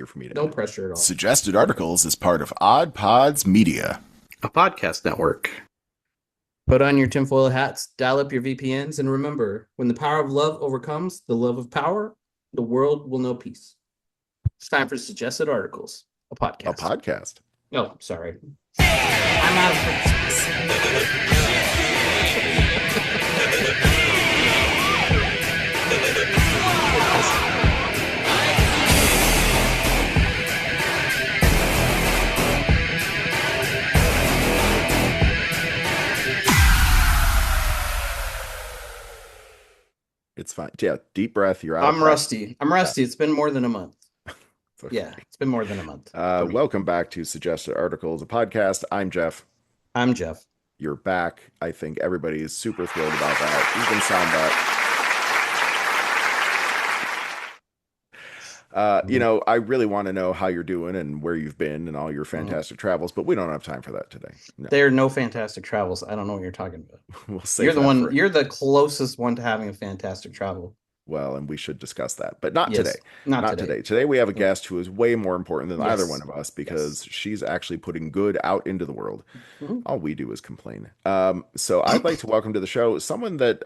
Here for me to No edit. pressure at all. Suggested Articles is part of Odd Pods Media. A podcast network. Put on your tinfoil hats, dial up your VPNs, and remember, when the power of love overcomes the love of power, the world will know peace. It's time for Suggested Articles, a A podcast. podcast. Oh, sorry. I'm out of It's fine. Yeah, deep breath. You're out of I'm breath. rusty. I'm rusty. It's been more than a month. Okay. Yeah, it's been more than a month. for me. Welcome back to Suggested Articles, a podcast. I'm Jeff. I'm Jeff. You're back. I think everybody is super thrilled about that. Even sound that. I really want to know how you're doing and where you've been and all your fantastic travels, but we don't have time for that today. No, There are no fantastic travels. I don't know what you're talking about. we'll You're save the that one. for. You're the closest one to having a fantastic travel. Well, and we should discuss that, but not Yes, today. not Not today. today. Today we have a guest who is way more important than either one Yes, of us because yes. she's actually putting good out into the world. Mhm. All we do is complain. So I'd like to welcome to the show someone that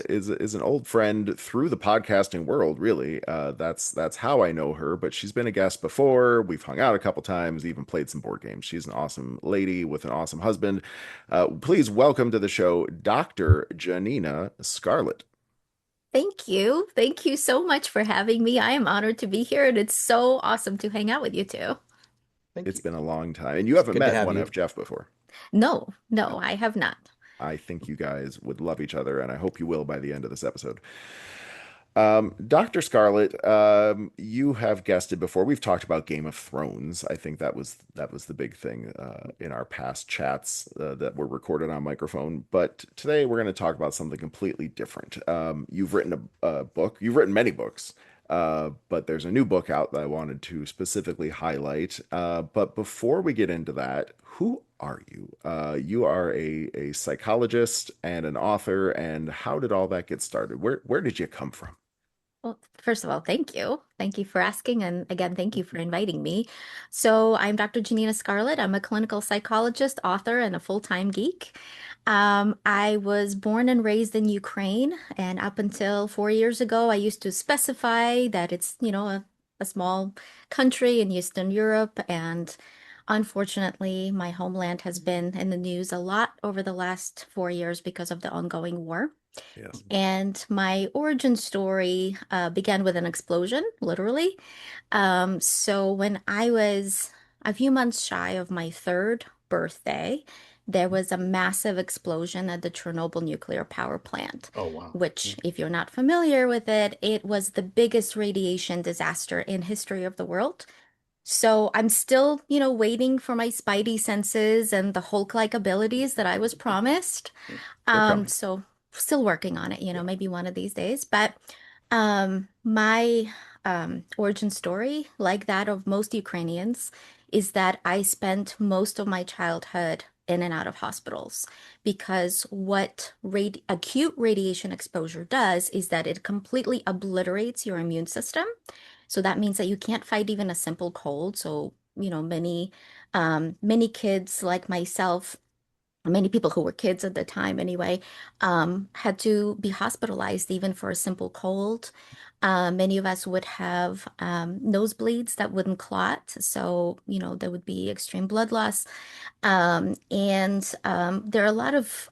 is an old friend through the podcasting world. Really, that's how I know her. But she's been a guest before. We've hung out a couple times, even played some board games. She's an awesome lady with an awesome husband. Please welcome to the show, Dr. Janina Scarlet. Thank you. Thank you so much for having me. I am honored to be here, and it's so awesome to hang out with you two. Thank It's you. been a long time, and you haven't Good to met have one you. of Jeff before. No, no, No. I have not. I think you guys would love each other, and I hope you will by the end of this episode. Dr. Scarlet, you have guested before. We've talked about Game of Thrones. I think that was the big thing in our past chats that were recorded on microphone. But today we're going to talk about something completely different. You've written a book. You've written many books. But there's a new book out that I wanted to specifically highlight. But before we get into that, who are you? You are a psychologist and an author, and how did all that get started? Where did you come from? Well, first of all, thank you. Thank you for asking. And again, thank you for inviting me. So, I'm Dr. Janina Scarlet. I'm a clinical psychologist, author, and a full-time geek. I was born and raised in Ukraine, and up until 4 years ago, I used to specify that it's, a small country in Eastern Europe. And unfortunately, my homeland has been in the news a lot over the last 4 years because of the ongoing war. Yes. And my origin story began with an explosion, literally. So when I was a few months shy of my third birthday, there was a massive explosion at the Chernobyl nuclear power plant, Oh, wow. which, if you're not familiar with it, it was the biggest radiation disaster in history of the world. So I'm still, waiting for my spidey senses and the Hulk-like abilities that I was promised. They're coming. So still working on it, maybe one of these days. But my origin story, like that of most Ukrainians, is that I spent most of my childhood in and out of hospitals because what acute radiation exposure does is that it completely obliterates your immune system. So that means that you can't fight even a simple cold. So, many kids like myself, many people who were kids at the time anyway, had to be hospitalized even for a simple cold. Many of us would have nosebleeds that wouldn't clot. So, there would be extreme blood loss. And there are a lot of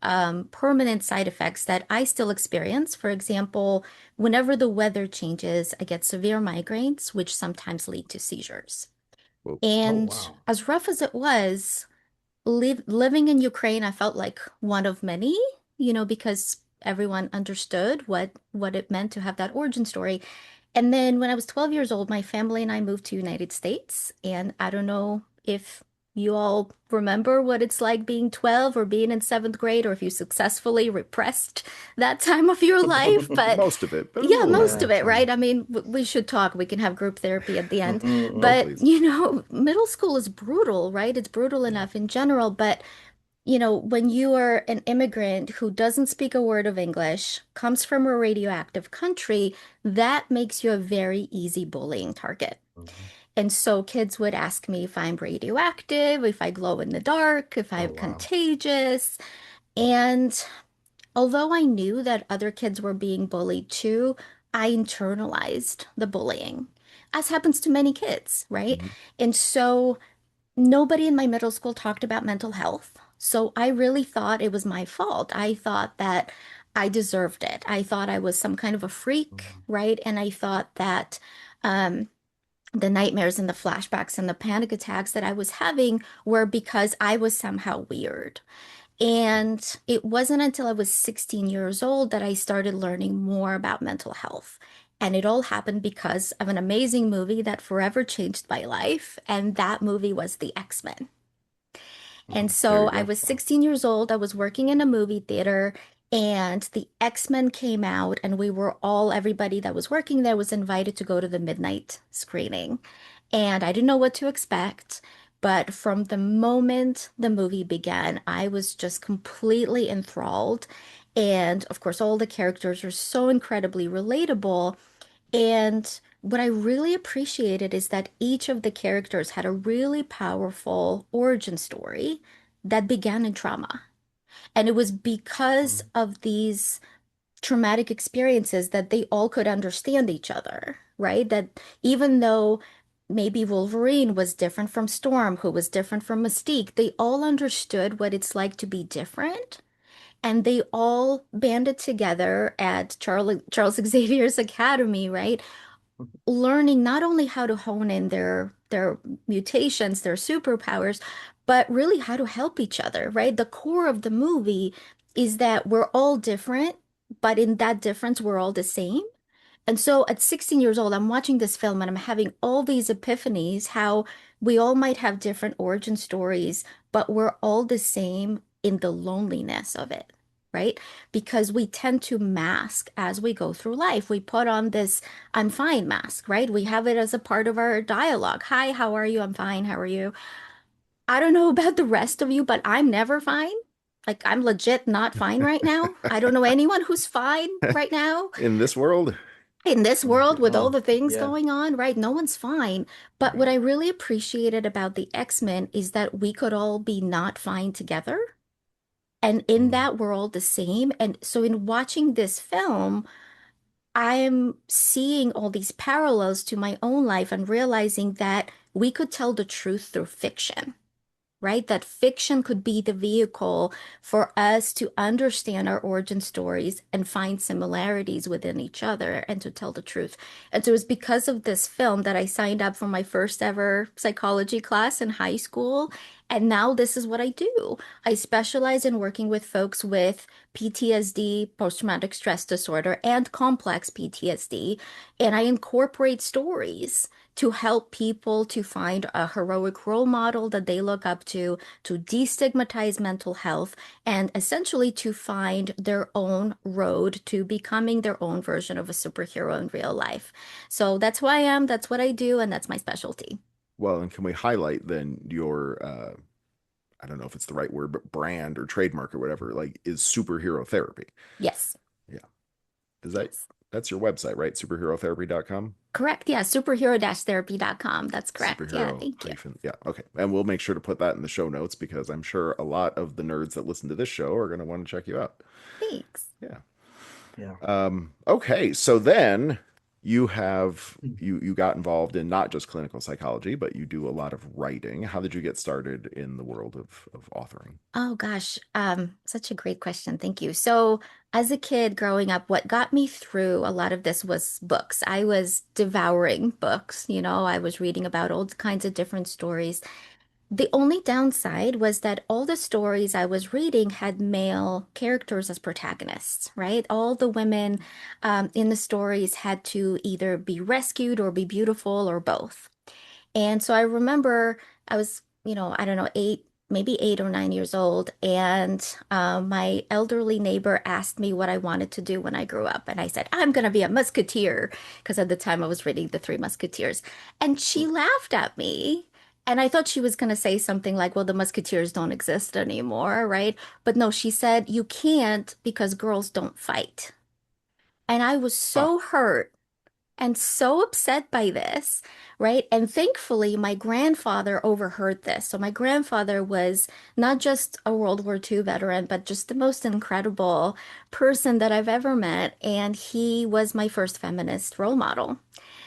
permanent side effects that I still experience. For example, whenever the weather changes, I get severe migraines, which sometimes lead to seizures. Whoa. Oh, And wow. as rough as it was, living in Ukraine, I felt like one of many, because everyone understood what it meant to have that origin story. And then when I was 12 years old, my family and I moved to United States. And I don't know if you all remember what it's like being 12 or being in seventh grade, or if you successfully repressed that time of your life. But Most of it, but a yeah, little bit. most Yeah. of it, right? I mean, we should talk. We can have group therapy at the end. Oh, But, please. middle school is brutal, right? It's brutal Yeah. enough in general. But, when you are an immigrant who doesn't speak a word of English, comes from a radioactive country, that makes you a very easy bullying target. Mhm. And so kids would ask me if I'm radioactive, if I glow in the dark, if Oh, I'm wow. contagious. And although I knew that other kids were being bullied too, I internalized the bullying, as happens to many kids, right? Mhm. And so nobody in my middle school talked about mental health. So I really thought it was my fault. I thought that I deserved it. I thought I was some kind of a freak, Mm. right? And I thought that um, the nightmares and the flashbacks and the panic attacks that I was having were because I was somehow weird. And it wasn't until I was 16 years old that I started learning more about mental health. And it all happened because of an amazing movie that forever changed my life. And that movie was The X-Men. And There so you I go. was 16 years old. I was working in a movie theater, and the X-Men came out, and everybody that was working there was invited to go to the midnight screening. And I didn't know what to expect. But from the moment the movie began, I was just completely enthralled. And of course, all the characters are so incredibly relatable. And what I really appreciated is that each of the characters had a really powerful origin story that began in trauma. And it was because Mm. of these traumatic experiences that they all could understand each other, right? That even though maybe Wolverine was different from Storm, who was different from Mystique, they all understood what it's like to be different. And they all banded together at Charles Xavier's Academy, right? Learning not only how to hone in their mutations, their superpowers, but really how to help each other, right? The core of the movie is that we're all different, but in that difference, we're all the same. And so at 16 years old, I'm watching this film and I'm having all these epiphanies how we all might have different origin stories, but we're all the same in the loneliness of it, right? Because we tend to mask as we go through life. We put on this I'm fine mask, right? We have it as a part of our dialogue. Hi, how are you? I'm fine. How are you? I don't know about the rest of you, but I'm never fine. Like I'm legit not fine right now. I don't know anyone who's fine right now In this world, in this world with all Oh, the things yeah. going on, right? No one's fine. But what right? I really appreciated about the X-Men is that we could all be not fine together. And in Mm. that world, the same. And so in watching this film, I'm seeing all these parallels to my own life and realizing that we could tell the truth through fiction, right? That fiction could be the vehicle for us to understand our origin stories and find similarities within each other and to tell the truth. And so it was because of this film that I signed up for my first ever psychology class in high school. And now this is what I do. I specialize in working with folks with PTSD, post-traumatic stress disorder, and complex PTSD. And I incorporate stories to help people to find a heroic role model that they look up to destigmatize mental health, and essentially to find their own road to becoming their own version of a superhero in real life. So that's who I am, that's what I do, and that's my specialty. Well, and can we highlight then your I don't know if it's the right word, but brand or trademark or whatever, like is superhero therapy. Yes, Yeah. Is that yes. that's your website, right? Superherotherapy.com? Correct. Yeah, superhero-therapy.com. That's correct. Yeah, Superhero thank you. hyphen. Yeah, okay. And we'll make sure to put that in the show notes because I'm sure a lot of the nerds that listen to this show are going to want to check you out. Thanks. Yeah. Yeah. Okay, so then you have Mm. you got involved in not just clinical psychology, but you do a lot of writing. How did you get started in the world of authoring? Oh gosh, such a great question. Thank you. So, as a kid growing up, what got me through a lot of this was books. I was devouring books, I was reading about all kinds of different stories. The only downside was that all the stories I was reading had male characters as protagonists, right? All the women in the stories had to either be rescued or be beautiful or both. And so I remember I was, I don't know, maybe 8 or 9 years old, and my elderly neighbor asked me what I wanted to do when I grew up. And I said, I'm going to be a musketeer, because at the time I was reading The Three Musketeers. And she laughed at me. And I thought she was going to say something like, well, the musketeers don't exist anymore, right? But no, she said, you can't because girls don't fight. And I was Huh. so hurt and so upset by this, right? And thankfully, my grandfather overheard this. So my grandfather was not just a World War II veteran, but just the most incredible person that I've ever met. And he was my first feminist role model.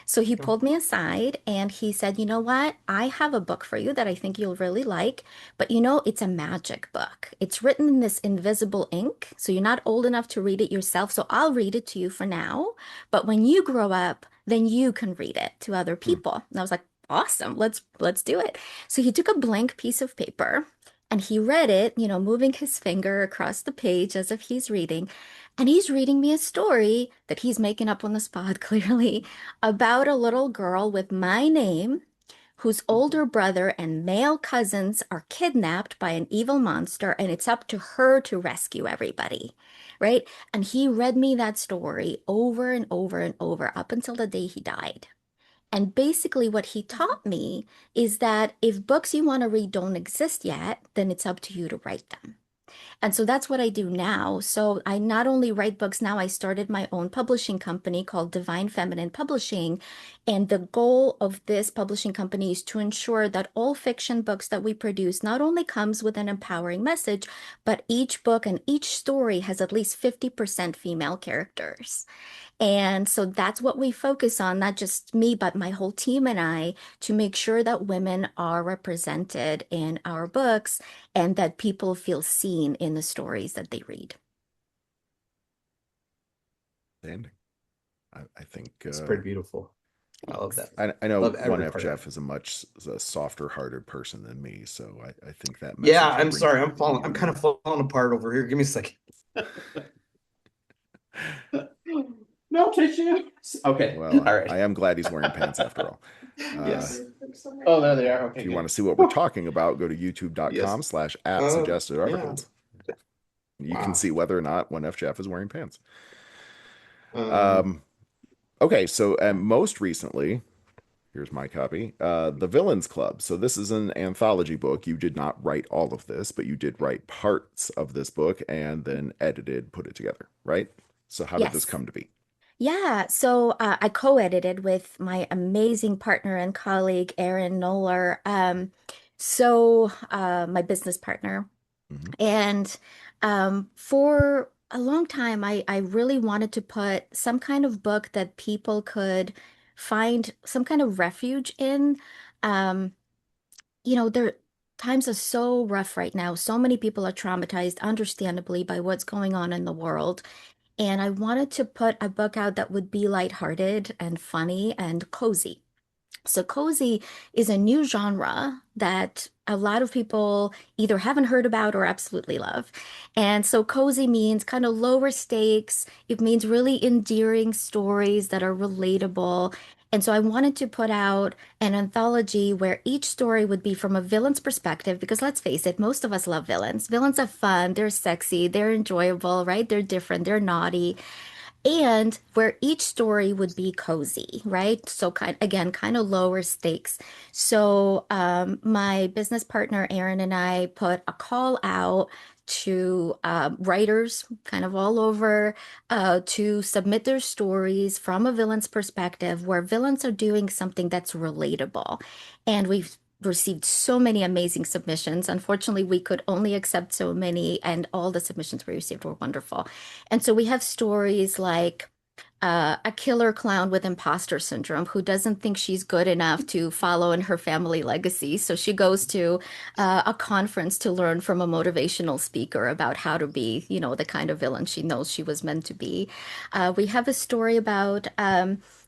So he Oh, pulled me aside and he said, "You know what? I have a book for you that I think you'll really like, but it's a magic book. It's written in this invisible ink, so you're not old enough to read it yourself. So I'll read it to you for now, but when you grow up, then you can read it to other Hmm. people." And I was like, "Awesome. Let's do it." So he took a blank piece of paper and he read it, moving his finger across the page as if he's reading. And he's reading me a story that he's making up on the spot, clearly, about a little girl with my name whose older brother and male cousins are kidnapped by an evil monster, and it's up to her to rescue everybody, right? And he read me that story over and over and over up until the day he died. And basically, what he taught me is that if books you want to read don't exist yet, then it's up to you to write them. And so that's what I do now. So I not only write books now, I started my own publishing company called Divine Feminine Publishing. And the goal of this publishing company is to ensure that all fiction books that we produce not only comes with an empowering message, but each book and each story has at least 50% female characters. And so that's what we focus on, not just me, but my whole team and I, to make sure that women are represented in our books and that people feel seen in the stories that they read. Standing. I think it's pretty beautiful. I love Thanks. that. I know Love one every F part of it. Jeff is a much softer hearted person than me, so I think that Yeah, message you I'm bring sorry. through I'm will be falling. I'm kind of unique. falling apart over here. Give me a second. No tissue. Okay. Well, All I right. am glad he's wearing pants after all. Yes. Oh, there they are. If Okay, you want good. to see what we're Whew. talking about, go to Yes. youtube.com/at suggested Yeah. articles. You can Wow. see whether or not one F Jeff is wearing pants. Um, Um, okay, so most recently, here's my copy. The Villains Club. So this is an anthology book. You did not write all of this, but you did write parts of this book and then edited, put it together, right? So how did this Yes. come to be? Yeah, so I co-edited with my amazing partner and colleague, Erin Noller. My business partner. Hmm. And for a long time, I really wanted to put some kind of book that people could find some kind of refuge in. Um, their times are so rough right now. So many people are traumatized, understandably, by what's going on in the world. And I wanted to put a book out that would be lighthearted and funny and cozy. So cozy is a new genre that a lot of people either haven't heard about or absolutely love. And so cozy means kind of lower stakes. It means really endearing stories that are relatable. And so I wanted to put out an anthology where each story would be from a villain's perspective, because let's face it, most of us love villains. Villains are fun, they're sexy, they're enjoyable, right? They're different, they're naughty, and where each story would be cozy, right? So kind of lower stakes. So my business partner Aaron and I put a call out to writers kind of all over to submit their stories from a villain's perspective, where villains are doing something that's relatable. And we've received so many amazing submissions. Unfortunately, we could only accept so many, and all the submissions we received were wonderful. And so we have stories like a killer clown with imposter syndrome who doesn't think she's good enough to follow in her family legacy. So she goes to a conference to learn from a motivational speaker about how to be, the kind of villain she knows she was meant to be. We have a story about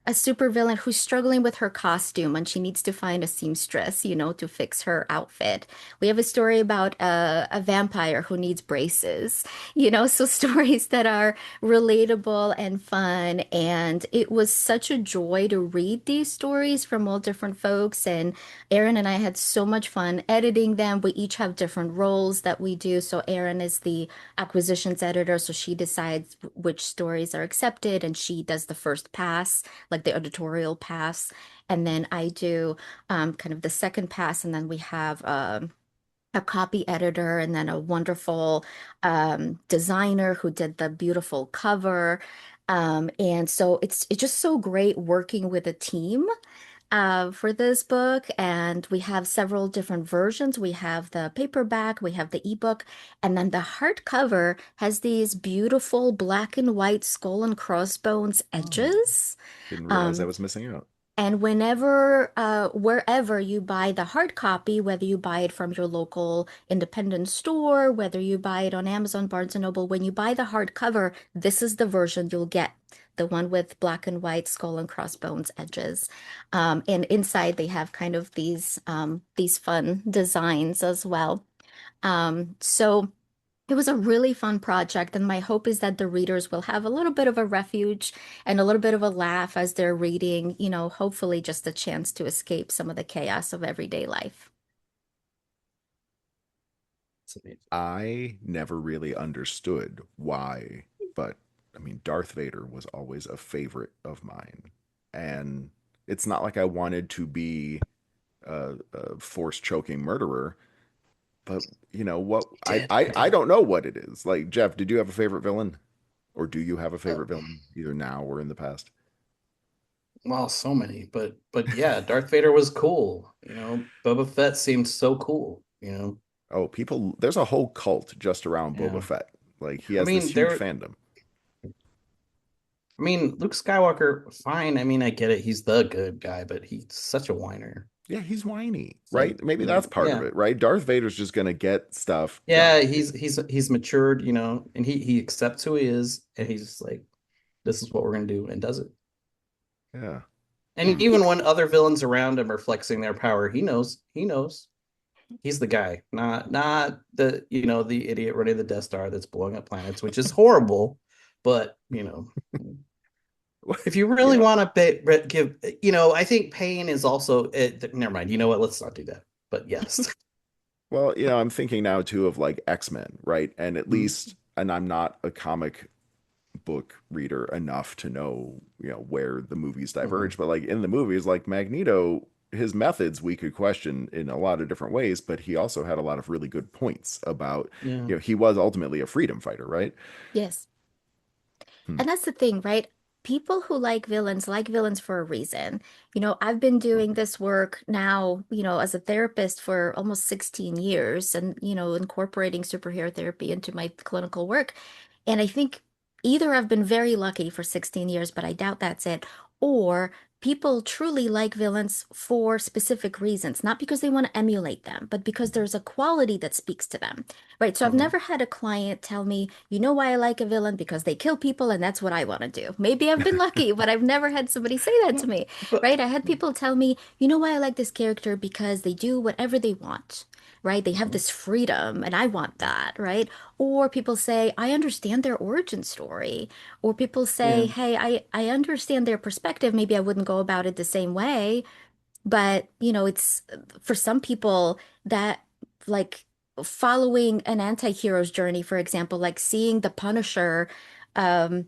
a supervillain who's struggling with her costume and she needs to find a seamstress, to fix her outfit. We have a story about a vampire who needs braces, so stories that are relatable and fun. And it was such a joy to read these stories from all different folks. And Erin and I had so much fun editing them. We each have different roles that we do. So Erin is the acquisitions editor, so she decides which stories are accepted and she does the first pass, like the editorial pass. And then I do kind of the second pass, and then we have a copy editor and then a wonderful designer who did the beautiful cover. And so it's just so great working with a team for this book. And we have several different versions. We have the paperback, we have the ebook, and then the hardcover has these beautiful black and white skull and crossbones Oh, edges. didn't realize I Um, was missing out. and wherever you buy the hard copy, whether you buy it from your local independent store, whether you buy it on Amazon, Barnes and Noble, when you buy the hardcover, this is the version you'll get, the one with black and white skull and crossbones edges. And inside they have kind of these fun designs as well. So it was a really fun project, and my hope is that the readers will have a little bit of a refuge and a little bit of a laugh as they're reading, hopefully just a chance to escape some of the chaos of everyday life. It's amazing. I never really understood why, but I mean, Darth Vader was always a favorite of mine. And it's not like I wanted to be a force choking murderer, but what You I, did. I You I did. don't know what it is. Like, Jeff, did you have a favorite villain? Or do you have a Uh, favorite villain either now or in the past? well, so many, but yeah, Darth Vader was cool. Boba Fett seemed so cool. Oh, people, there's a whole cult just around Boba Yeah. Fett. Like, he I has this mean, huge there. fandom. I mean, Luke Skywalker, fine. I mean, I get it. He's the good guy, but he's such a whiner. Yeah, he's whiny, It's right? like, Maybe that's part of yeah, it, right? Darth Vader's just gonna get stuff done. yeah. He's matured, and he accepts who he is, and he's just like, this is what we're gonna do, and does it. Yeah. And even when other villains around him are flexing their power, he knows. He knows. He's the guy, not the idiot running the Death Star that's blowing up planets, which is horrible. But if you really Yeah. want to give, I think pain is also. Never mind. You know what? Let's not do that. But yes. Well, I'm thinking now too of like X-Men, right? And at least, and I'm not a comic book reader enough to know, where the movies Mhm. diverge, but like in the movies, like Magneto, his methods we could question in a lot of different ways, but he also had a lot of really good points about, Yeah. he was ultimately a freedom fighter, right? Yes. Hmm. And that's the thing, right? People who like villains for a reason. I've been doing this work now, as a therapist for almost 16 years and, incorporating superhero therapy into my clinical work. And I think either I've been very lucky for 16 years, but I doubt that's it, or people truly like villains for specific reasons, not because they want to emulate them, but because there's a quality that speaks to them. Right. So I've Mhm. never had a client tell me, you know why I like a villain? Because they kill people and that's what I want to do. Maybe I've been lucky, but I've never had somebody say that to me. But Right. I had people tell me, you know why I like this character? Because they do whatever they want. Right. They have Mhm. this freedom and I want that. Right. Or people say, I understand their origin story. Or people say, Yeah. hey, I understand their perspective. Maybe I wouldn't go about it the same way. But, it's for some people that like following an anti-hero's journey, for example, like seeing the Punisher um,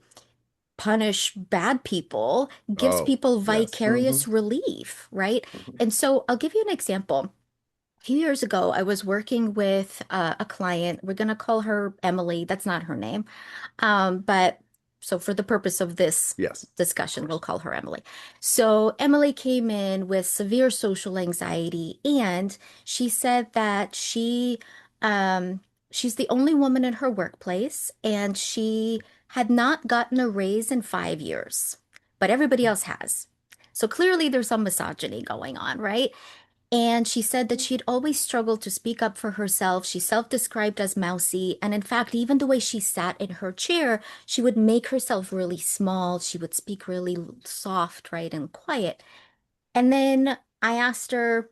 punish bad people gives Oh, people yes. vicarious Mhm. relief, right? Mhm. And so I'll give you an example. A few years ago, I was working with a client. We're going to call her Emily. That's not her name. But so for the purpose of this Yes, of discussion, we'll course. call her Emily. So Emily came in with severe social anxiety, and she said that um, she's the only woman in her workplace, and she had not gotten a raise in 5 years, but everybody else has. So clearly there's some misogyny going on, right? And she said that she'd always struggled to speak up for herself. She self-described as mousy. And in fact, even the way she sat in her chair, she would make herself really small. She would speak really soft, right, and quiet. And then I asked her,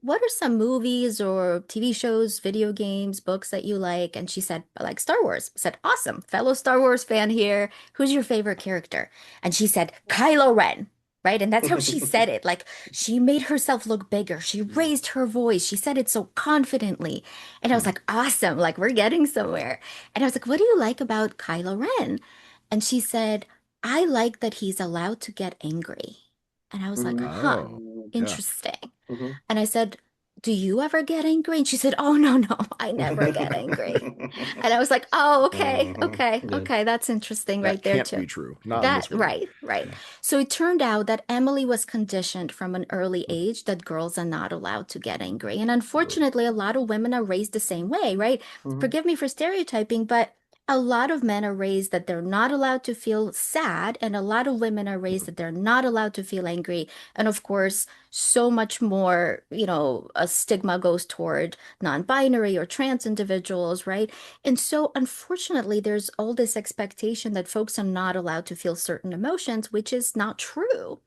what are some movies or TV shows, video games, books that you like? And she said, I like Star Wars. I said, awesome. Fellow Star Wars fan here. Who's your favorite character? And she said, Kylo Ren. Right. And that's how she said it. Like she made herself look bigger. She raised her voice. She said it so confidently. And I was Hmm. like, awesome. Like we're getting somewhere. And I was like, what do you like about Kylo Ren? And she said, I like that he's allowed to get angry. And I was like, Mhm. huh, Oh, yeah. interesting. Mhm. And I said, do you ever get angry? And she said, oh, no, no, I never get angry. And I was like, oh, okay, Mhm. okay, Yeah. okay. That's interesting right That there can't too. be true. Not in That, this world. right, right. So it turned out that Emily was conditioned from an early age that girls are not allowed to get angry. And Ugh. unfortunately, a lot of women are raised the same way, right? Mhm. Forgive me for stereotyping, but a lot of men are raised that they're not allowed to feel sad, and a lot of women are raised that they're not allowed to feel angry. And of course, so much more, a stigma goes toward non-binary or trans individuals, right? And so, unfortunately, there's all this expectation that folks are not allowed to feel certain emotions, which is not true.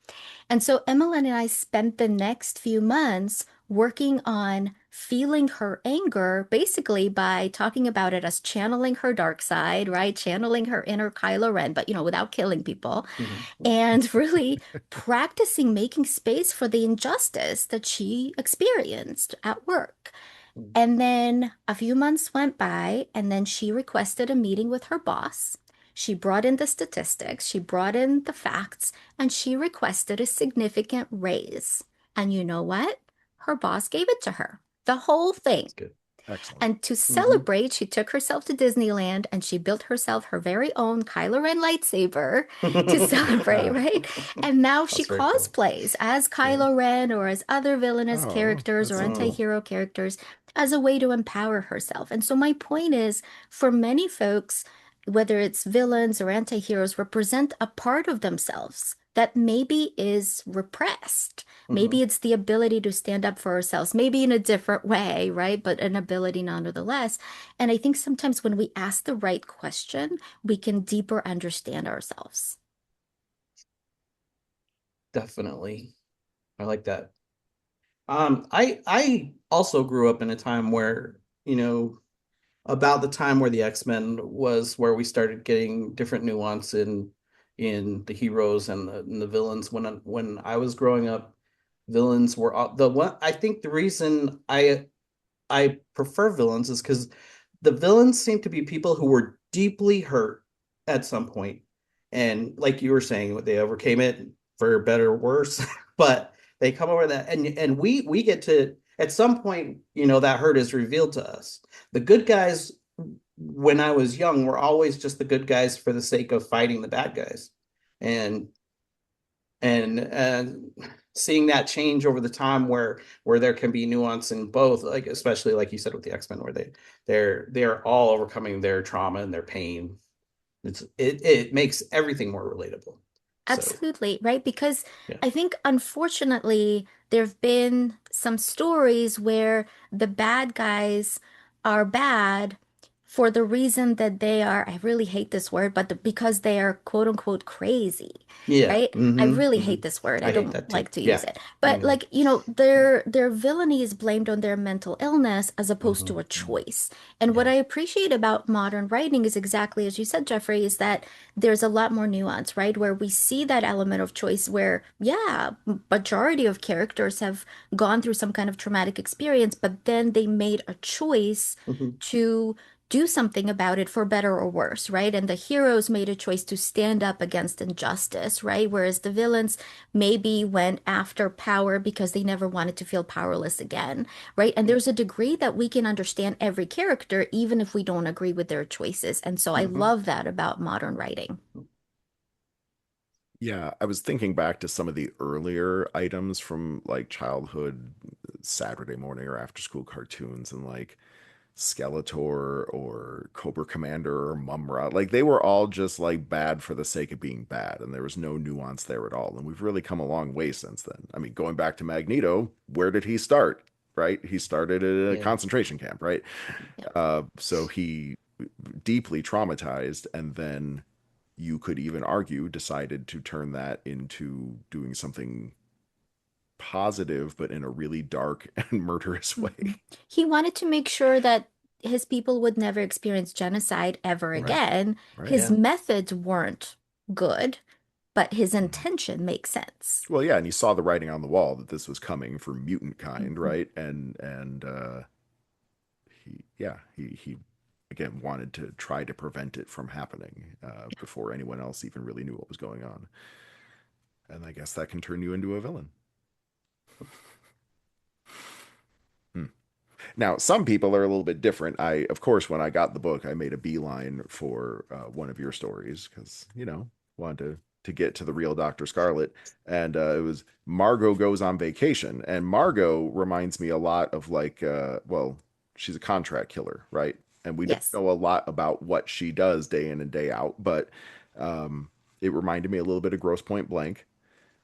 And so Emily and I spent the next few months working on feeling her anger, basically by talking about it as channeling her dark side, right? Channeling her inner Kylo Ren, but without killing people, Mhm. and really practicing making space for the injustice that she experienced at work. Mhm. And then a few months went by, and then she requested a meeting with her boss. She brought in the statistics, she brought in the facts, and she requested a significant raise. And you know what? Her boss gave it to her. The whole thing. That's good. Excellent. And to Hmm. celebrate, she took herself to Disneyland and she built herself her very own Kylo Ren lightsaber to celebrate, right? And now she That's very cool. cosplays as Yeah. Kylo Ren or as other villainous Oh, characters that's or so cool. anti-hero characters as a way to empower herself. And so my point is, for many folks, whether it's villains or anti-heroes, represent a part of themselves that maybe is repressed. Hmm. Maybe it's the ability to stand up for ourselves, maybe in a different way, right? But an ability nonetheless. And I think sometimes when we ask the right question, we can deeper understand ourselves. Definitely. I like that. I also grew up in a time where, about the time where the X-Men was where we started getting different nuance in the heroes and the villains. When I was growing up, villains were the one. I think the reason I prefer villains is because the villains seem to be people who were deeply hurt at some point, and like you were saying, they overcame it for better or worse, but they come over that, and we get to at some point, that hurt is revealed to us. The good guys, when I was young, were always just the good guys for the sake of fighting the bad guys, and and seeing that change over the time where there can be nuance in both, like especially like you said with the X-Men, where they're all overcoming their trauma and their pain. It makes everything more relatable. So Absolutely, right? Because yeah. I think unfortunately there have been some stories where the bad guys are bad for the reason that they are, I really hate this word, but because they are quote unquote crazy, Yeah. right? I Hmm. really Hmm. hate this word. I I hate don't that too. like to use Yeah. it. But Hmm. like, their villainy is blamed on their mental illness as opposed to a Hmm. choice. And what Yeah. I appreciate about modern writing is exactly as you said, Jeffrey, is that there's a lot more nuance, right? Where we see that element of choice where, yeah, majority of characters have gone through some kind of traumatic experience, but then they made a choice Hmm. to do something about it for better or worse, right? And the heroes made a choice to stand up against injustice, right? Whereas the villains maybe went after power because they never wanted to feel powerless again, right? And Yeah. there's a degree that we can understand every character, even if we don't agree with their choices. And so I Hmm. love that about modern writing. Yeah, I was thinking back to some of the earlier items from like childhood Saturday morning or after school cartoons and like Skeletor or Cobra Commander or Mumra. Like they were all just like bad for the sake of being bad, and there was no nuance there at all. And we've really come a long way since then. I mean, going back to Magneto, where did he start? Right? He started at a Yeah. concentration camp, right? Yep. So he deeply traumatized, and then you could even argue decided to turn that into doing something positive, but in a really dark and murderous way. Mhm. He wanted to make sure that his people would never experience genocide ever Hmm. Right, again. right. His Yeah. methods weren't good, but his Mhm. intention makes sense. Well, yeah, and you saw the writing on the wall that this was coming for mutant kind, Mhm. right? And he again wanted to try to prevent it from happening before anyone else even really knew what was going on. And I guess that can turn you into a villain. Now, some people are a little bit different. Of course, when I got the book, I made a beeline for one of your stories because, wanted to get to the real Dr. Scarlet. And it was Margot Goes on Vacation. And Margot reminds me a lot of like, well, she's a contract killer, right? And we don't Yes. know a lot about what she does day in and day out, but um, it reminded me a little bit of Grosse Point Blank,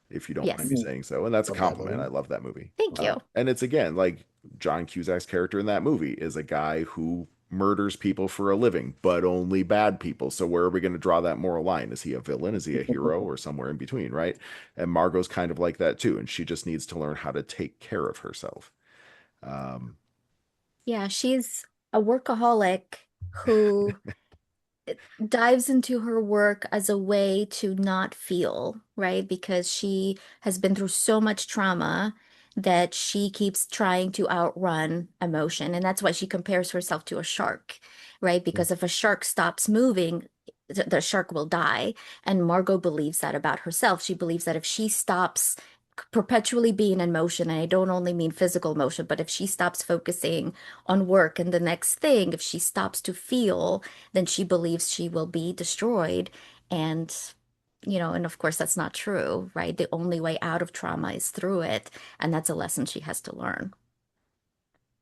if you don't mind me Yes. Mhm. saying so. And that's a Love that compliment. movie. I love that movie. Thank you. And it's again like John Cusack's character in that movie is a guy who murders people for a living, but only bad people. So where are we going to draw that moral line? Is he a villain? Is he a hero or somewhere in between, right? And Margot's kind of like that too. And she just needs to learn how to take care of herself. Um, Yeah, she's a workaholic who dives into her work as a way to not feel, right? Because she has been through so much trauma that she keeps trying to outrun emotion. And that's why she compares herself to a shark, right? Because if a shark stops moving, the shark will die. And Margot believes that about herself. She believes that if she stops perpetually being in motion, and I don't only mean physical motion, but if she stops focusing on work and the next thing, if she stops to feel, then she believes she will be destroyed. And, and of course, that's not true, right? The only way out of trauma is through it. And that's a lesson she has to learn.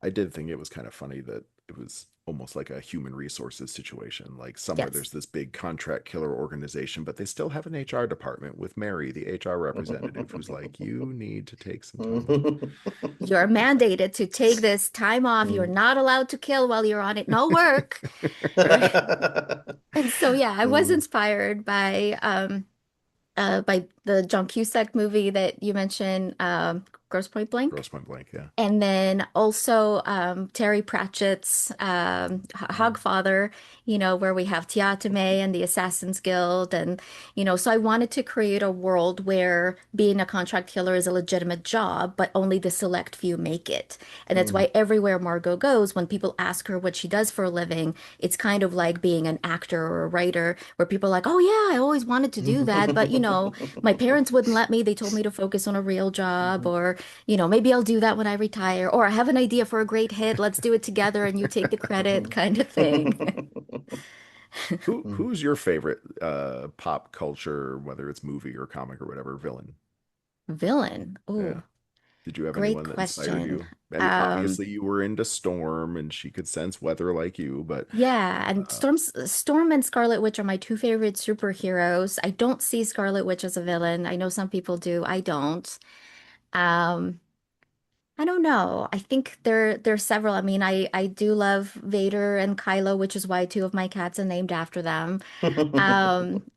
I did think it was kind of funny that it was almost like a human resources situation. Like somewhere Yes. there's this big contract killer organization, but they still have an HR department with Mary, the HR representative, who's like, you need to take some time off. You're mandated to take this time off. You're not allowed to kill while you're on it. No work. Right. And so, yeah, I was Mm. inspired by the John Cusack movie that you mentioned, Grosse Point Blank. Gross Point Blank, yeah. And then also Terry Pratchett's Mm. Hogfather, where we have Tiatame and the Assassin's Guild. And, so I wanted to create a world where being a contract killer is a legitimate job, but only the select few make it. And that's Mm. why everywhere Margot goes, when people ask her what she does for a living, it's kind of like being an actor or a writer, where people are like, oh, yeah, I always wanted to do that. But, my parents wouldn't let me. They told me to focus on a real job, or maybe I'll do that when I retire, or I have an idea for a great hit. Let's do it together and you take the credit kind of thing. Who's your favorite pop culture, whether it's movie or comic or whatever, villain? Villain. Yeah. Oh, Did you have great anyone that inspired question. you? And Um, obviously you were into Storm and she could sense weather like you, but yeah, and uh, Storm and Scarlet Witch are my two favorite superheroes. I don't see Scarlet Witch as a villain. I know some people do. I don't. Um, I don't know. I think there's several. I mean, I do love Vader and Kylo, which is why two of my cats are named after them.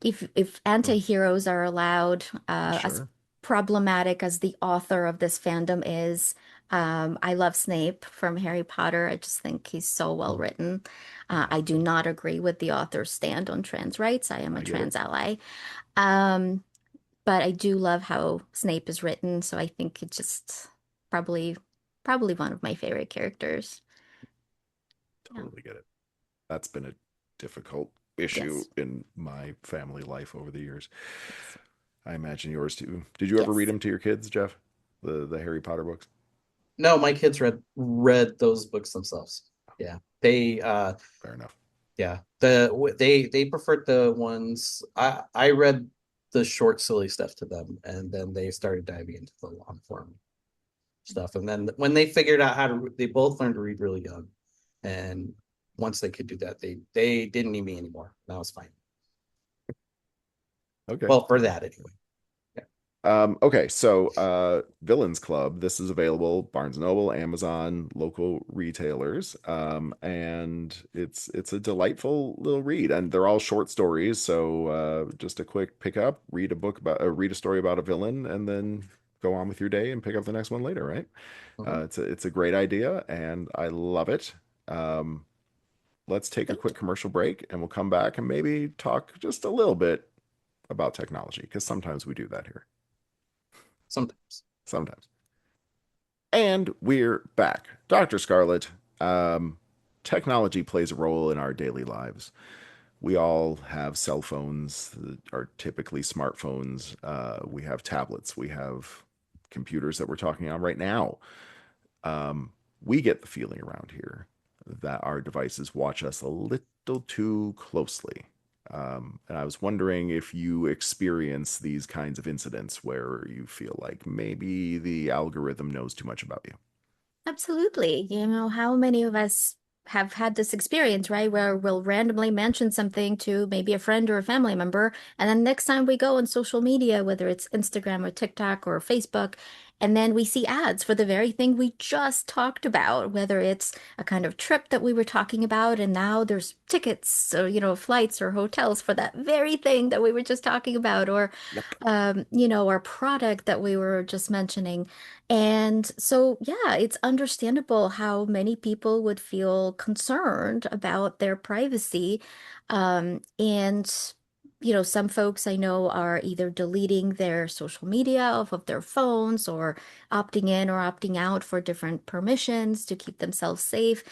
If anti-heroes are allowed, as sure. problematic as the author of this fandom is, I love Snape from Harry Potter. I just think he's so well written. Yeah, I do not agree with the author's stand on trans rights. I am a I get it. trans ally. Um, but I do love how Snape is written, so I think it's just probably probably one of my favorite characters. Yeah. Totally get it. That's been a difficult issue Yes. in my family life over the years. Yes. I imagine yours too. Did you ever read Yes. them to your kids, Jeff? The Harry Potter books? No, my kids read those books themselves. Yeah. Fair enough. They preferred the ones I read the short silly stuff to them, and then they started diving into the long form stuff. And then when they figured out they both learned to read really young, and once they could do that, they didn't need me anymore. That was fine. Okay. Well, for that anyway. Yeah. Okay, so Villains Club, this is available Barnes& Noble, Amazon, local retailers. And it's a delightful little read, and they're all short stories, so just a quick pick up, read a story about a villain, and then go on with your day and pick up the next one later, right? Mhm. It's a great idea, and I love it. Um, let's take a Thank quick you. commercial break, and we'll come back and maybe talk just a little bit about technology, because sometimes we do that here. Sometimes. Sometimes. And we're back. Dr. Scarlet, technology plays a role in our daily lives. We all have cell phones that are typically smartphones. We have tablets. We have computers that we're talking on right now. Um, We get the feeling around here that our devices watch us a little too closely. And I was wondering if you experience these kinds of incidents where you feel like maybe the algorithm knows too much about you. Absolutely. You know, how many of us have had this experience, right? Where we'll randomly mention something to maybe a friend or a family member, and then next time we go on social media, whether it's Instagram or TikTok or Facebook, and then we see ads for the very thing we just talked about, whether it's a kind of trip that we were talking about, and now there's tickets or, flights or hotels for that very thing that we were just talking about, or, Yep. our product that we were just mentioning. And so, yeah, it's understandable how many people would feel concerned about their privacy. And some folks I know are either deleting their social media off of their phones or opting in or opting out for different permissions to keep themselves safe.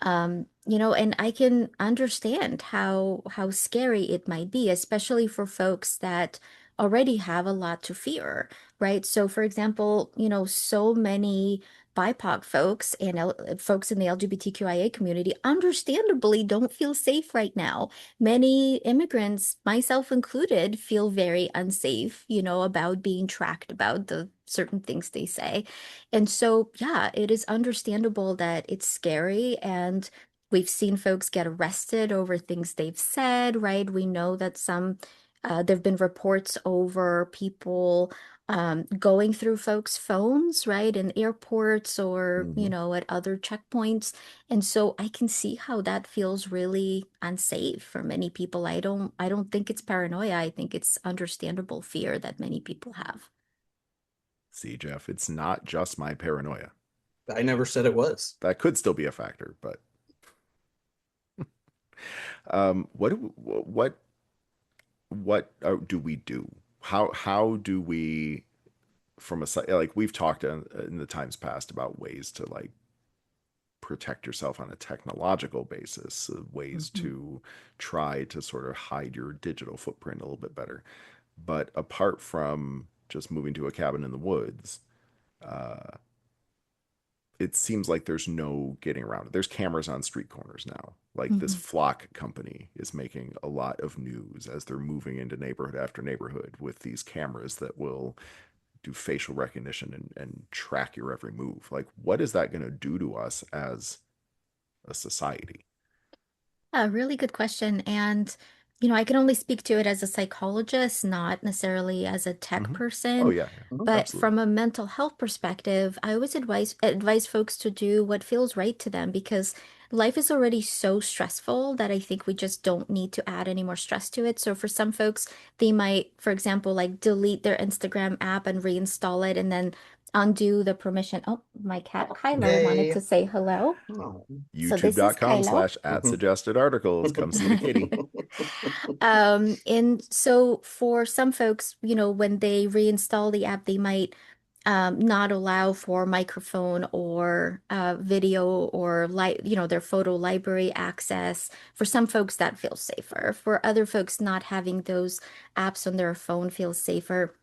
And I can understand how scary it might be, especially for folks that already have a lot to fear, right? So, for example, so many BIPOC folks and folks in the LGBTQIA community understandably don't feel safe right now. Many immigrants, myself included, feel very unsafe, about being tracked about the certain things they say. And so, yeah, it is understandable that it's scary. And we've seen folks get arrested over things they've said, right? We know that there have been reports over people going through folks' phones, right, in airports or, Hmm. at other checkpoints. And so I can see how that feels really unsafe for many people. I don't think it's paranoia. I think it's understandable fear that many people have. See, Jeff, it's not just my paranoia. I never said it was. That could still be a factor, but what do we do? How do we from a like we've talked in the times past about ways to like protect yourself on a technological basis, ways Mhm. to try to sort of hide your digital footprint a little bit better. But apart from just moving to a cabin in the woods, uh, it seems like there's no getting around it. There's cameras on street corners now. Like this Mhm. Flock company is making a lot of news as they're moving into neighborhood after neighborhood with these cameras that will do facial recognition and track your every move. Like, what is that going to do to us as a society? A really good question. And, I can only speak to it as a psychologist, not necessarily as a tech Hmm. Oh, person. yeah, yeah, Mhm. But absolutely. from a mental health perspective, I always advise folks to do what feels right to them because life is already so stressful that I think we just don't need to add any more stress to it. So for some folks, they might, for example, like delete their Instagram app and reinstall it and then undo the permission. Oh, my cat Kylo wanted Yay. to say hello. Oh. So this is YouTube.com Kylo. slash at suggested articles. Come see the kitty. And so for some folks, when they reinstall the app, they might not allow for microphone or video or their photo library access. For some folks, that feels safer. For other folks, not having those apps on their phone feels safer.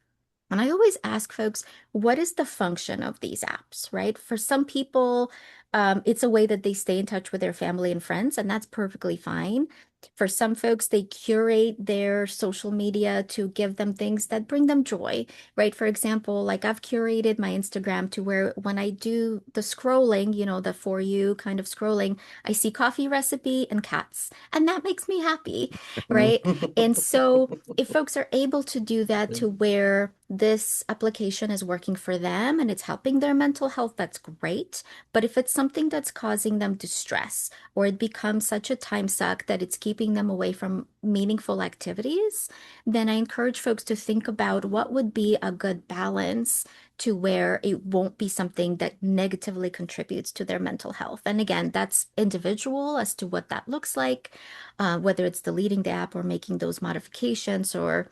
And I always ask folks, what is the function of these apps, right? For some people, it's a way that they stay in touch with their family and friends, and that's perfectly fine. For some folks, they curate their social media to give them things that bring them joy, right? For example, like I've curated my Instagram to where when I do the scrolling, the for you kind of scrolling, I see coffee recipe and cats, and that makes me happy, right? And so if folks are able to do that to where this application is working for them and it's helping their mental health, that's great. But if it's something that's causing them distress or it becomes such a time suck that it's keeping them away from meaningful activities, then I encourage folks to think about what would be a good balance to where it won't be something that negatively contributes to their mental health. And again, that's individual as to what that looks like, whether it's deleting the app or making those modifications or,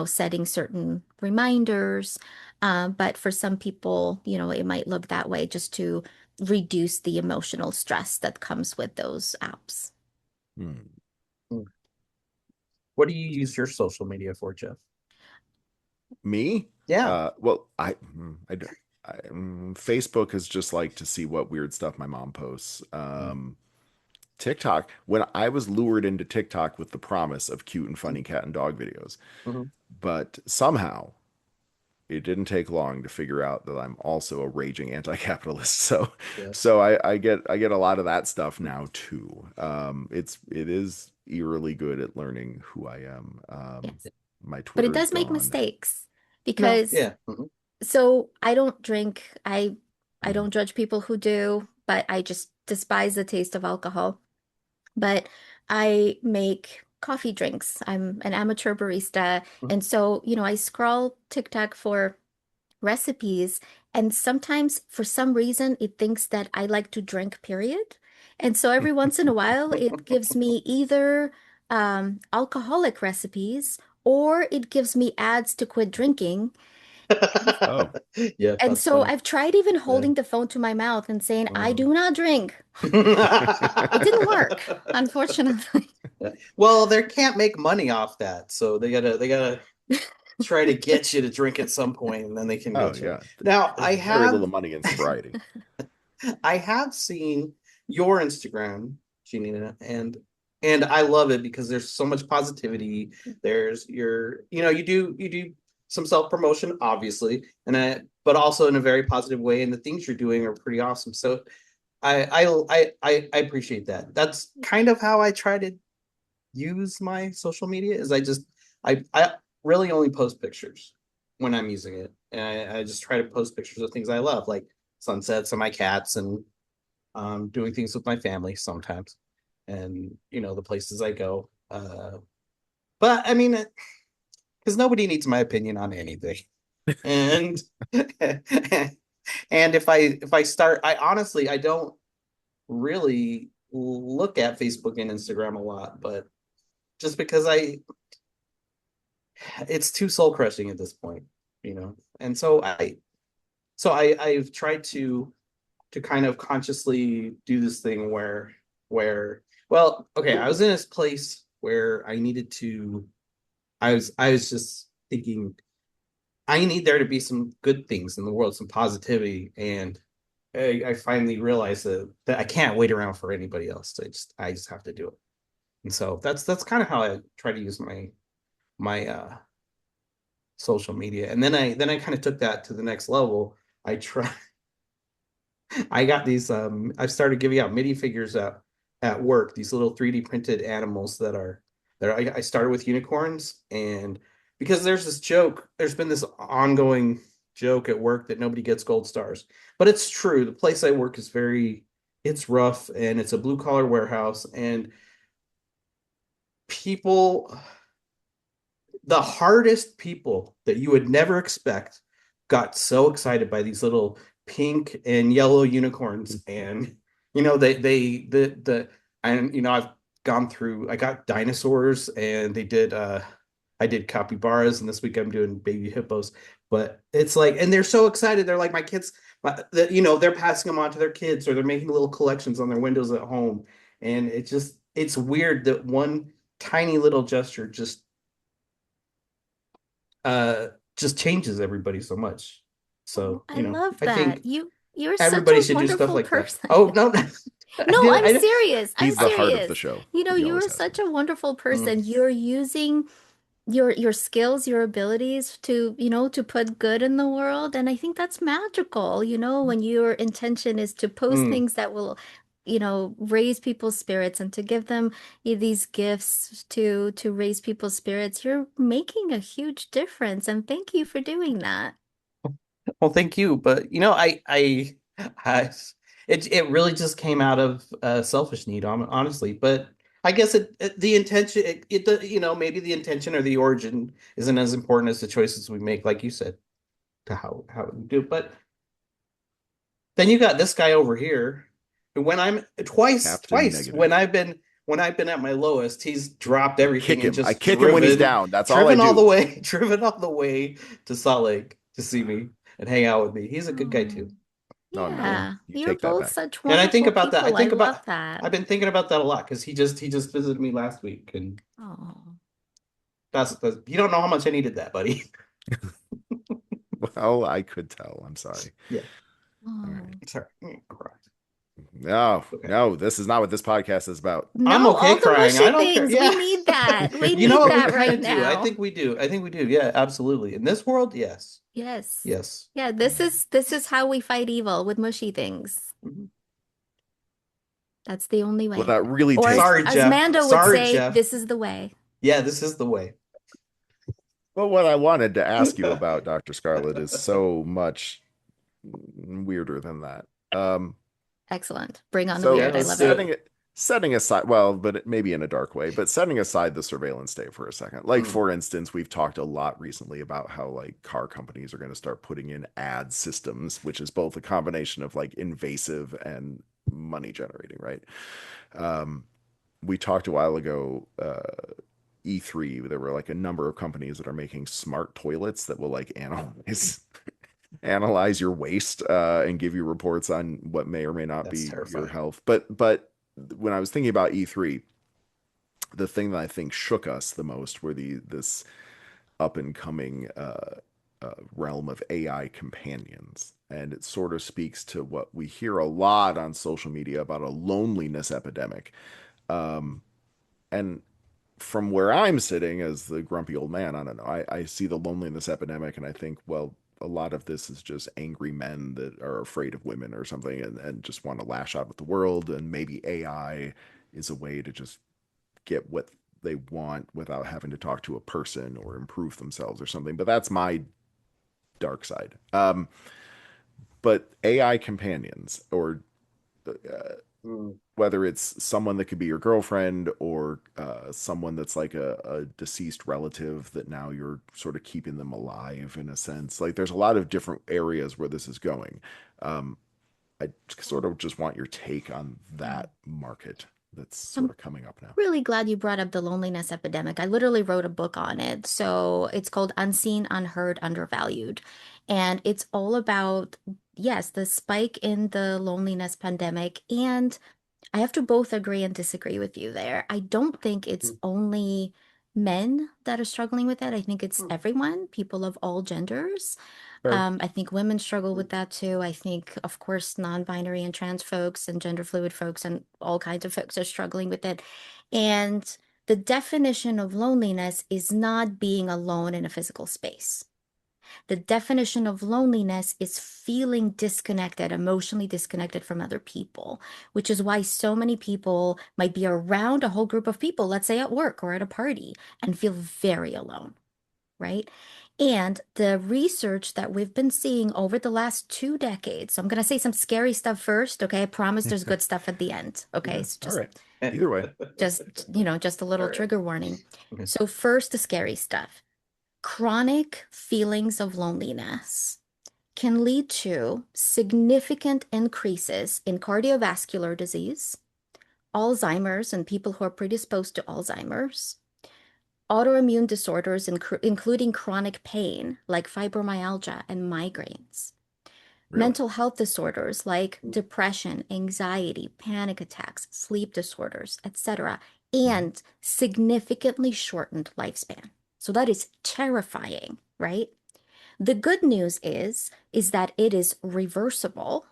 setting certain reminders. But for some people, it might look that way just to reduce the emotional stress that comes with those apps. Hmm. What do you use your social media for, Jeff? Me? Yeah. Well, Facebook is just like to see what weird stuff my mom posts. Mm. TikTok, when I was lured into TikTok with the promise of cute and funny cat and dog videos, Mhm. but somehow it didn't take long to figure out that I'm also a raging anti-capitalist. So, Yes. so I get a lot of that stuff now too. It is eerily good at learning who I am. Yes. My But it Twitter's does make gone. mistakes No, because yeah. Mhm. so I don't drink. I Mm. don't judge people who do, but I just despise the taste of alcohol. But I make coffee drinks. I'm an amateur barista. Mhm. And so, I scroll TikTok for recipes, and sometimes for some reason it thinks that I like to drink, period. And so every once in a while it gives me either alcoholic recipes or it gives me ads to quit drinking. Oh, Yeah, And that's so funny. I've tried even Yeah. holding the phone to my mouth and saying, I Mhm. do not drink. It didn't work, unfortunately. Yeah. Well, they can't make money off that, so they gotta try to get you to drink at some point, and then they can oh get you. yeah. Now, There's very little money in sobriety. I have seen your Instagram, Janina, and I love it because there's so much positivity. There's you do some self-promotion, obviously, but also in a very positive way, and the things you're doing are pretty awesome. So I appreciate that. That's kind of how I try to use my social media is I really only post pictures when I'm using it. And I just try to post pictures of things I love, like sunsets and my cats and doing things with my family sometimes and the places I go. But I mean, because nobody needs my opinion on anything. And and if I start, I honestly I don't really look at Facebook and Instagram a lot, but just because it's too soul crushing at this point. And I've tried to kind of consciously do this thing where well, okay, I was in this place where I was just thinking I need there to be some good things in the world, some positivity, and I finally realized that I can't wait around for anybody else. I just have to do it. And so that's kind of how I try to use my social media. And then I kind of took that to the next level. I try I got these I've started giving out mini figures at work, these little 3D printed animals that I started with unicorns, and because there's been this ongoing joke at work that nobody gets gold stars. But it's true. The place I work is it's rough and it's a blue collar warehouse and people the hardest people that you would never expect got so excited by these little pink and yellow unicorns and they the and I've gone through I got dinosaurs and I did capybaras and this week I'm doing baby hippos, but it's like and they're so excited, they're like my kids that they're passing them on to their kids or they're making little collections on their windows at home, and it's weird that one tiny little gesture uh just changes everybody so much. Oh, So, I love I that. think You're such everybody a should do stuff wonderful like that. person. Oh, no. No, I'm serious. I'm He's the heart of the serious. show. He You always are has such been. a wonderful Mm. person. You're using your skills, your abilities to put good in the world, and I think that's magical, when your intention is to post Mm. things that will, raise people's spirits and to give them these gifts to raise people's spirits. You're making a huge difference, and thank you for doing that. Well, thank you, but I it really just came out of selfish need, honestly. But I guess the intention maybe the intention or the origin isn't as important as the choices we make, like you said, to how we do. But then you got this guy over here, and when I'm Captain twice Negative. when I've been at my lowest, he's dropped everything Kick and him. I just kick him when he's down. That's all I driven all the do. way, driven all the way to Salt Lake to see me and hang out with me. He's a good guy Oh, too. No, no, And yeah. you You're take that both back. such and I think wonderful about that. people. I love that. I've been thinking about that a lot because he just visited me last week, and Oh. that's you don't know how much I needed that, buddy. Oh, I could tell. I'm sorry. Yeah, All Oh. right. sorry. Cry. No, Okay. no, this is not what this podcast is about. I'm No, okay all the crying. I mushy don't care. things. We Yeah. need that. We You know need what? We that kind right of do. I now. think we do. I think we do. Yeah, absolutely. In this world, yes. Yes. Yes. Yeah, this is how we fight evil with mushy things. Mhm. That's the only Well, way. that really Or takes. Sorry, as Jeff. Mando would Sorry, say, Jeff. this is the way. Yeah, this is the way. Well, what I wanted to ask you about, Dr. Scarlet, is so much weirder than that. Um, Excellent. Bring on the Yeah, weird. so I let's love do it. it. setting aside, well, but maybe in a dark way, but setting aside the surveillance state for a second. Like, Mm. for instance, we've talked a lot recently about how like car companies are going to start putting in ad systems, which is both a combination of like invasive and money generating, right? Um, we talked a while ago, E3, there were like a number of companies that are making smart toilets that will like analyze your waste and give you reports on what may or may not That's be your terrifying. health. But when I was thinking about E3, the thing that I think shook us the most were this up and coming realm of AI companions. And it sort of speaks to what we hear a lot on social media about a loneliness epidemic. Um, and from where I'm sitting as the grumpy old man, I don't know. I see the loneliness epidemic and I think, well, a lot of this is just angry men that are afraid of women or something and just want to lash out at the world. And maybe AI is a way to just get what they want without having to talk to a person or improve themselves or something. But that's my dark side. But AI companions or Mm. whether it's someone that could be your girlfriend or someone that's like a deceased relative that now you're sort of keeping them alive in a sense. Like there's a lot of different areas where this is going. Um, I sort of just want your take on that market that's sort I'm of coming up now. really glad you brought up the loneliness epidemic. I literally wrote a book on it. So it's called Unseen, Unheard, Undervalued. And it's all about, yes, the spike in the loneliness pandemic. And I have to both agree and disagree with you there. I don't think it's Mm. only men that are struggling with that. I think it's Mm. everyone, people of all genders. Fair. I think women struggle with that too. I think, of course, non-binary and trans folks and gender fluid folks and all kinds of folks are struggling with it. And the definition of loneliness is not being alone in a physical space. The definition of loneliness is feeling disconnected, emotionally disconnected from other people, which is why so many people might be around a whole group of people, let's say at work or at a party, and feel very alone, right? And the research that we've been seeing over the last 2 decades, so I'm going to say some scary stuff first, okay? I promise there's good stuff at the end, okay? Yeah. So All just right. Either way. just a All little right. trigger warning. Okay. So first, the scary stuff. Chronic feelings of loneliness can lead to significant increases in cardiovascular disease, Alzheimer's and people who are predisposed to Alzheimer's, autoimmune disorders, including chronic pain like fibromyalgia and migraines, Really. mental health disorders like depression, anxiety, panic attacks, sleep disorders, etc., Mhm. and significantly shortened lifespan. So that is terrifying, right? The good news is that it is reversible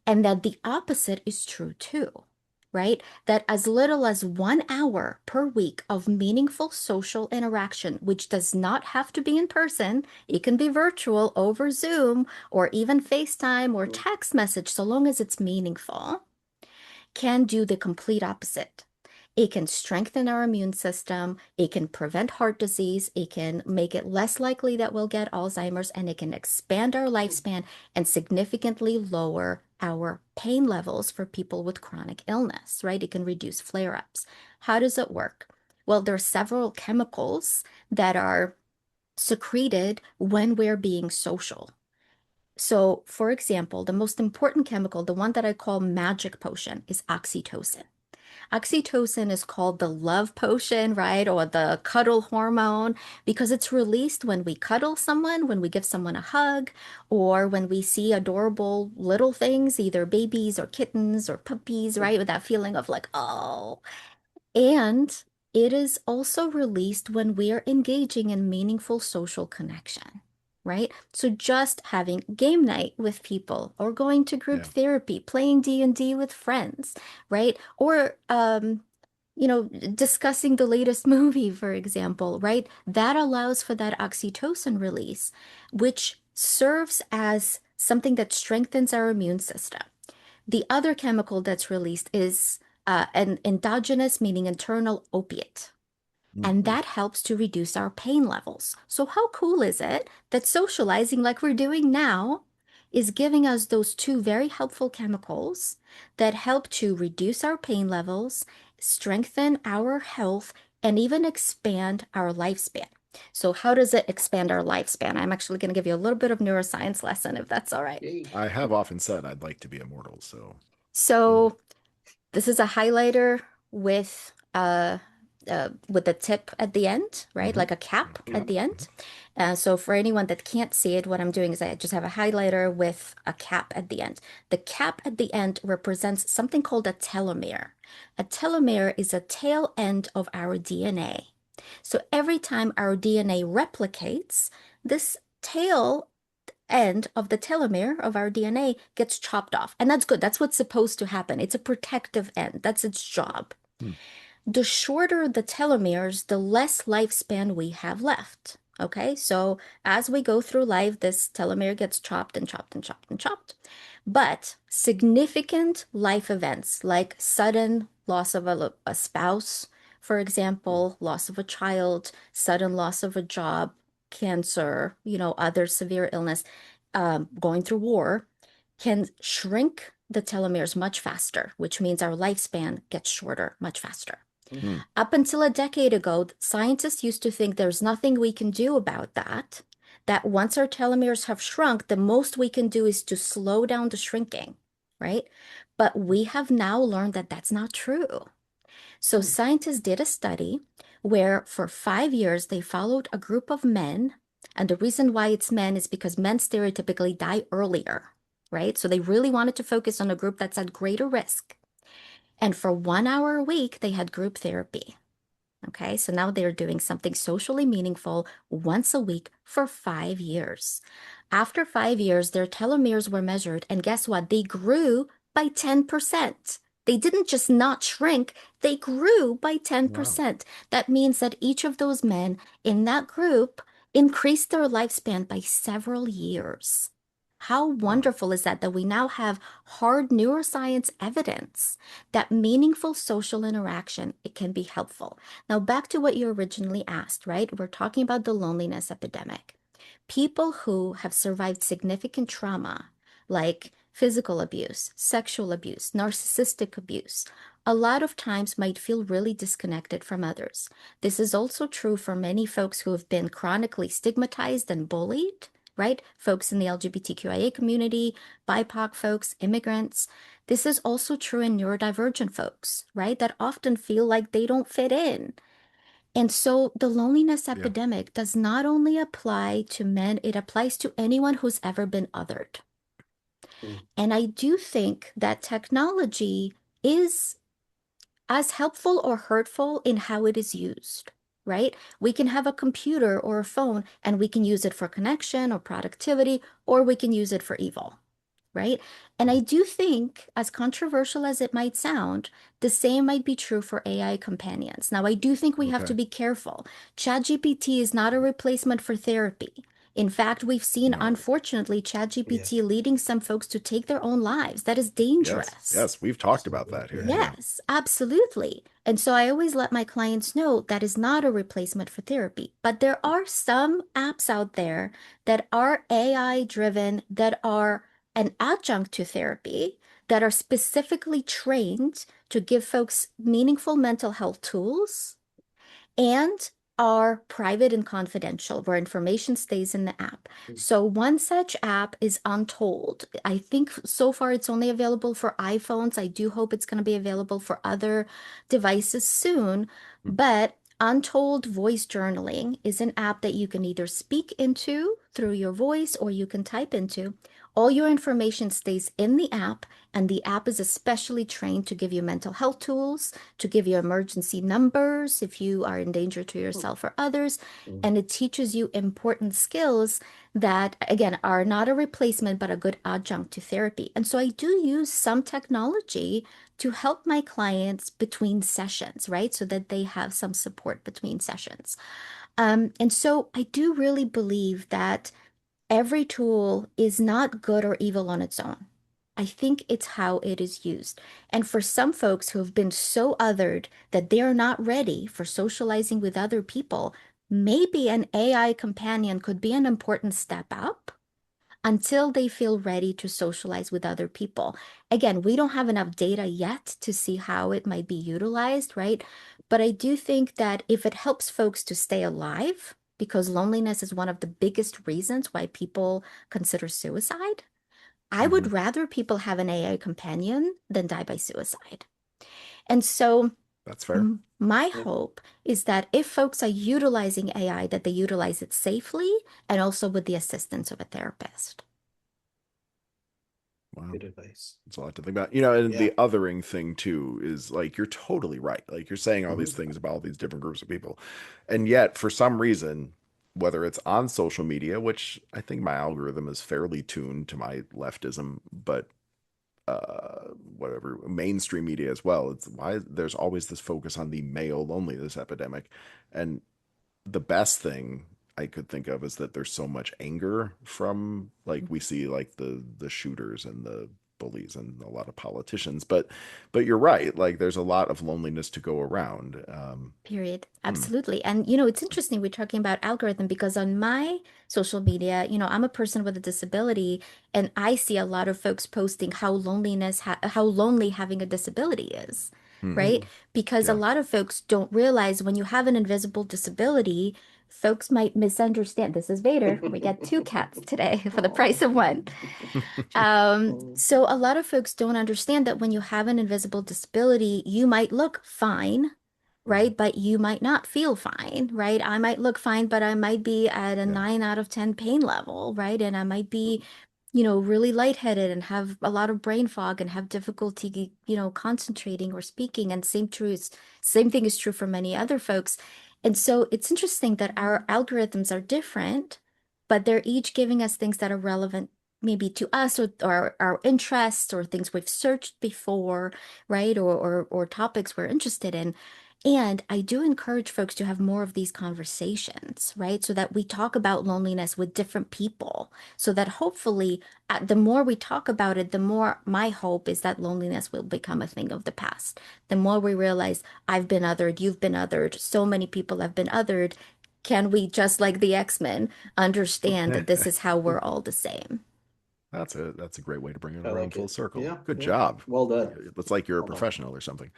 and that the opposite is true too, right? That as little as 1 hour per week of meaningful social interaction, which does not have to be in person, it can be virtual over Zoom or even FaceTime or text message, so long as it's meaningful, can do the complete opposite. It can strengthen our immune system. It can prevent heart disease. It can make it less likely that we'll get Alzheimer's, and it can expand our lifespan and significantly lower our pain levels for people with chronic illness, right? It can reduce flare-ups. How does it work? Well, there are several chemicals that are secreted when we're being social. So, for example, the most important chemical, the one that I call magic potion, is oxytocin. Oxytocin is called the love potion, right? Or the cuddle hormone because it's released when we cuddle someone, when we give someone a hug, or when we see adorable little things, either babies or kittens or puppies, right? With that feeling of like, oh. And it is also released when we are engaging in meaningful social connection. right? So just having game night with people or going to group Yeah. therapy, playing D&D with friends, right? Or discussing the latest movie, for example, right? That allows for that oxytocin release, which serves as something that strengthens our immune system. The other chemical that's released is an endogenous, meaning internal opiate. And Mhm. that helps to reduce our pain levels. So, how cool is it that socializing, like we're doing now, is giving us those two very helpful chemicals that help to reduce our pain levels, strengthen our health, and even expand our lifespan? So, how does it expand our lifespan? I'm actually going to give you a little bit of neuroscience lesson if that's all right. Yay. I have often said I'd like to be immortal, so So, this is a highlighter with a tip at the end, right? mhm. Like a cap Yeah. at the end. So for anyone that can't see it, what I'm doing is I just have a highlighter with a cap at the end. The cap at the end represents something called a telomere. A telomere is a tail end of our DNA. So every time our DNA replicates, this tail end of the telomere of our DNA gets chopped off. And that's good. That's what's supposed to happen. It's a protective end. That's its job. Hmm. The shorter the telomeres, the less lifespan we have left. Okay, so as we go through life, this telomere gets chopped and chopped and chopped and chopped. But significant life events like sudden loss of a spouse, for example, loss of a child, sudden loss of a job, cancer, other severe illness, going through war, can shrink the telomeres much faster, which means our lifespan gets shorter much faster. Hmm. Up until a decade ago, scientists used to think there's nothing we can do about that, that once our telomeres have shrunk, the most we can do is to slow down the shrinking, right? But we have now learned that that's not true. So scientists did a study where for 5 years they followed a group of men. And the reason why it's men is because men stereotypically die earlier, right? So they really wanted to focus on a group that's at greater risk. And for 1 hour a week, they had group therapy. Okay, so now they're doing something socially meaningful once a week for 5 years. After 5 years, their telomeres were measured, and guess what? They grew by 10%. They didn't just not shrink, they grew by Wow. 10%. That means that each of those men in that group increased their lifespan by several years. How Wow. wonderful is that we now have hard neuroscience evidence that meaningful social interaction, it can be helpful. Now, back to what you originally asked, right? We're talking about the loneliness epidemic. People who have survived significant trauma, like physical abuse, sexual abuse, narcissistic abuse, a lot of times might feel really disconnected from others. This is also true for many folks who have been chronically stigmatized and bullied, right? Folks in the LGBTQIA community, BIPOC folks, immigrants. This is also true in neurodivergent folks, right? That often feel like they don't fit in. And so the loneliness Yeah. epidemic does not only apply to men, it applies to anyone who's ever been othered. Mm. And I do think that technology is as helpful or hurtful in how it is used, right? We can have a computer or a phone and we can use it for connection or productivity, or we can use it for evil, right? And I do think, as controversial as it might sound, the same might be true for AI companions. Now, I do think we have Okay. to be careful. ChatGPT is not a replacement for therapy. In fact, we've seen, No. unfortunately, Yes. ChatGPT leading some folks to take their own lives. That is Yes. dangerous. Yes. We've talked about Absolutely. that here. Yeah. Yeah. Yes, absolutely. And so I always let my clients know that is not a replacement for therapy. But there are some apps out there that are AI driven, that are an adjunct to therapy, that are specifically trained to give folks meaningful mental health tools and are private and confidential, where information stays in the app. So one such app is Untold. I think so far it's only available for iPhones. I do hope it's going to be available for other devices soon. Hmm. But Untold Voice Journaling is an app that you can either speak into through your voice or you can type into, All your information stays in the app, and the app is especially trained to give you mental health tools, to give you emergency numbers if you are in danger to yourself or others. And it teaches you important skills that, again, are not a replacement, but a good adjunct to therapy. And so I do use some technology to help my clients between sessions, right? So that they have some support between sessions. And so I do really believe that every tool is not good or evil on its own. I think it's how it is used. And for some folks who have been so othered that they're not ready for socializing with other people, maybe an AI companion could be an important step up until they feel ready to socialize with other people. Again, we don't have enough data yet to see how it might be utilized, right? But I do think that if it helps folks to stay alive, because loneliness is one of the biggest reasons why people consider suicide, I Hmm. would rather people have an AI companion than die by suicide. And so That's fair. my Yeah. hope is that if folks are utilizing AI, that they utilize it safely and also with the assistance of a therapist. Wow. Good advice. It's a lot to think about. And Yeah. the othering thing too is like you're totally right. Like you're saying all these Mhm. things about all these different groups of people. And yet, for some reason, whether it's on social media, which I think my algorithm is fairly tuned to my leftism, but whatever, mainstream media as well, it's why there's always this focus on the male loneliness epidemic. And the best thing I could think of is that there's so much anger from, like, we see like the shooters and the bullies and a lot of politicians, but you're right, like there's a lot of loneliness to go around. Period. Hmm. Absolutely. And it's interesting we're talking about algorithm because on my social media, I'm a person with a disability and I see a lot of folks posting how lonely having a disability is, Hmm. right? Mhm. Because a Yeah. lot of folks don't realize when you have an invisible disability, folks might misunderstand. This is Vader. We get two cats today for the price of one. So a lot of folks don't understand that when you have an invisible disability, you might look fine, right? But you might not feel fine, right? I might look fine, but I might be at a Yeah. 9 out of 10 pain level, right? And I might be, really lightheaded and have a lot of brain fog and have difficulty, concentrating or speaking. And same thing is true for many other folks. And so it's interesting that our algorithms are different, but they're each giving us things that are relevant maybe to us or our interests or things we've searched before, right? Or topics we're interested in. And I do encourage folks to have more of these conversations, right? So that we talk about loneliness with different people, so that hopefully, the more we talk about it, the more my hope is that loneliness will become a thing of the past. The more we realize I've been othered, you've been othered, so many people have been othered. Can we, just like the X-Men, understand that this is how we're all the same? That's a great way to bring it I around like full it. circle. Yeah, Good yeah. job. Well done. It's like you're a Well done. professional or something.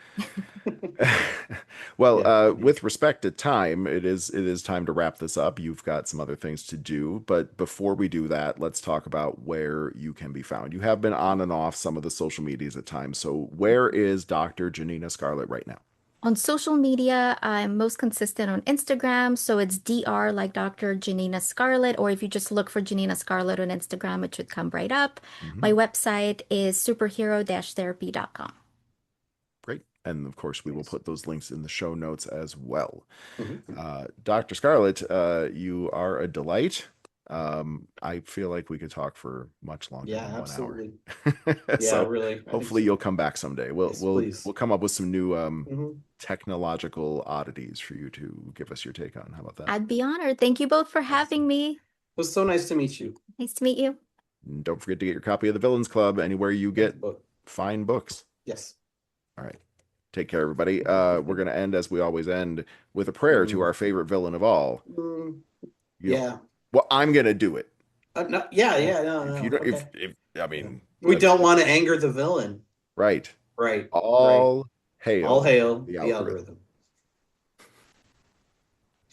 Well, Yeah. with respect to time, it is time to wrap this up. You've got some other things to do, but before we do that, let's talk about where you can be found. You have been on and off some of the social medias at times. So where is Dr. Janina Scarlet right now? On social media, I'm most consistent on Instagram, so it's DR like Dr. Janina Scarlet, or if you just look for Janina Scarlet on Instagram, it should come right up. My Hmm. website is superhero-therapy.com. Great. And of course, we will Nice. put those links in the show notes as well. Mhm. Dr. Scarlett, you are a delight. I feel like we could talk for much longer Yeah, than 1 hour. absolutely. Yeah, So really. I think hopefully so. you'll come back someday. We'll Yes, we'll please. we'll come up with some new Hmm. technological oddities for you to give us your take on. How about that? I'd be honored. Thank you both for having Awesome. me. It was so nice to meet you. Nice to meet you. And don't forget to get your copy of the Villains Club anywhere you Get the get book. fine books. Yes. All right. Take care, everybody. We're going to end as we always end with a prayer to Mm. our favorite villain of all. Mm. You know, Yeah. well, I'm going to do it. No, yeah, If, yeah, no, if you no. don't, Okay. if I Yeah. mean, We let's don't want to anger the villain. right. Right, right. All All hail hail the the algorithm. algorithm.